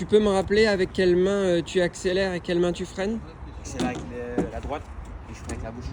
tu peux me rappeler avec quelle main tu accélères et quelle main tu freines? C'est avec la droite et je freine avec la bouche.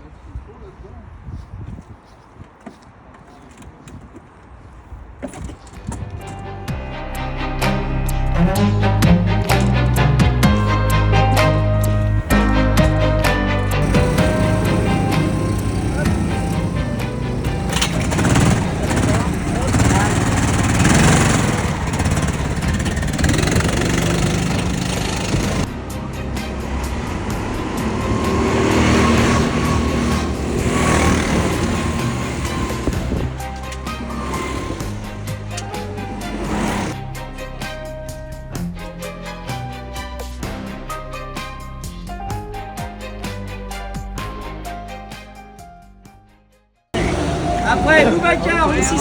Après, Boubacar, une 6,80,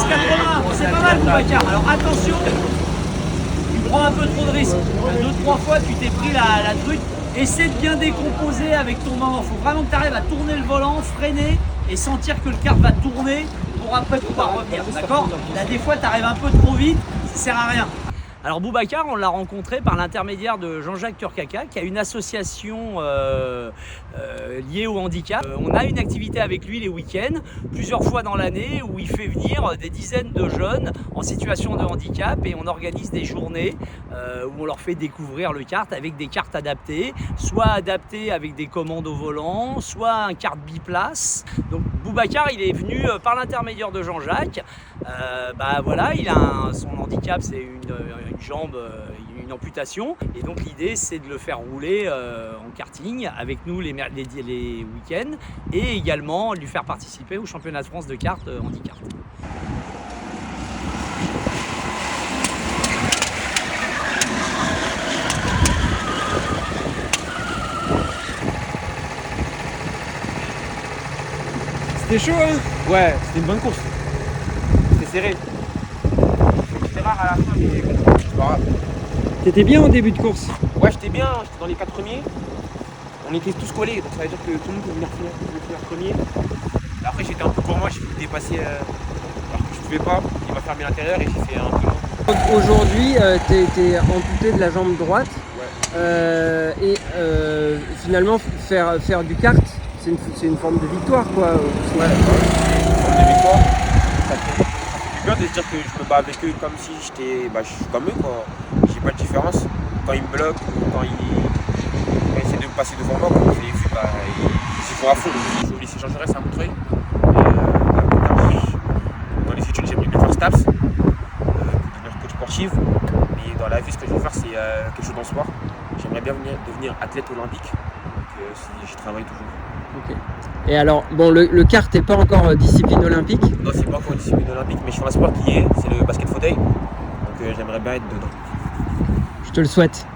c'est pas mal Boubacar. Alors attention, tu prends un peu trop de risques. 2-3 fois, tu t'es pris la truc. Essaie de bien décomposer avec ton moment. Il faut vraiment que tu arrives à tourner le volant, freiner et sentir que le kart va tourner pour après pouvoir revenir. D'accord? Là, des fois, tu arrives un peu trop vite, ça sert à rien. Alors Boubacar, on l'a rencontré par l'intermédiaire de Jean-Jacques Turkaka, qui a une association liée au handicap. On a une activité avec lui les week-ends, plusieurs fois dans l'année, où il fait venir des dizaines de jeunes en situation de handicap et on organise des journées où on leur fait découvrir le kart avec des karts adaptées, soit adaptées avec des commandes au volant, soit un kart biplace. Donc Boubacar, il est venu par l'intermédiaire de Jean-Jacques. Voilà, son handicap, c'est une jambe, une amputation, et donc l'idée c'est de le faire rouler en karting avec nous les week-ends et également lui faire participer au championnat de France de kart handicap. C'était chaud, hein? Ouais, c'était une bonne course. C'était serré. C'était rare à la fin, mais c'est pas grave. T'étais bien au début de course? Ouais, j'étais bien, j'étais dans les 4 premiers. On était tous collés, donc ça veut dire que tout le monde pouvait venir finir premier. Après, j'étais un peu pour moi, j'ai voulu dépasser alors que je pouvais pas. Il m'a fermé l'intérieur et j'ai fait un peu long. Aujourd'hui, t'es amputé de la jambe droite. Ouais. Finalement, faire du kart, c'est une forme de victoire, quoi. Ouais, une forme de victoire. Ça fait du bien de se dire que je me bats avec eux comme si je suis comme eux, quoi. J'ai pas de différence. Quand ils me bloquent ou quand ils essaient de me passer devant moi, comme je l'ai vu, ils font à fond. Je suis au lycée Jean Jaurès à Montreuil. Dans les études, j'aimerais bien faire STAPS, pour devenir coach sportif. Mais dans la vie, ce que je veux faire, c'est quelque chose dans le sport. J'aimerais bien devenir athlète olympique. Donc, je travaille toujours. Okay. Et alors, bon, le kart n'est pas encore discipline olympique? Non, c'est pas encore une discipline olympique, mais je fais un sport qui est, c'est le basket fauteuil. Donc, j'aimerais bien être dedans. Je te le souhaite.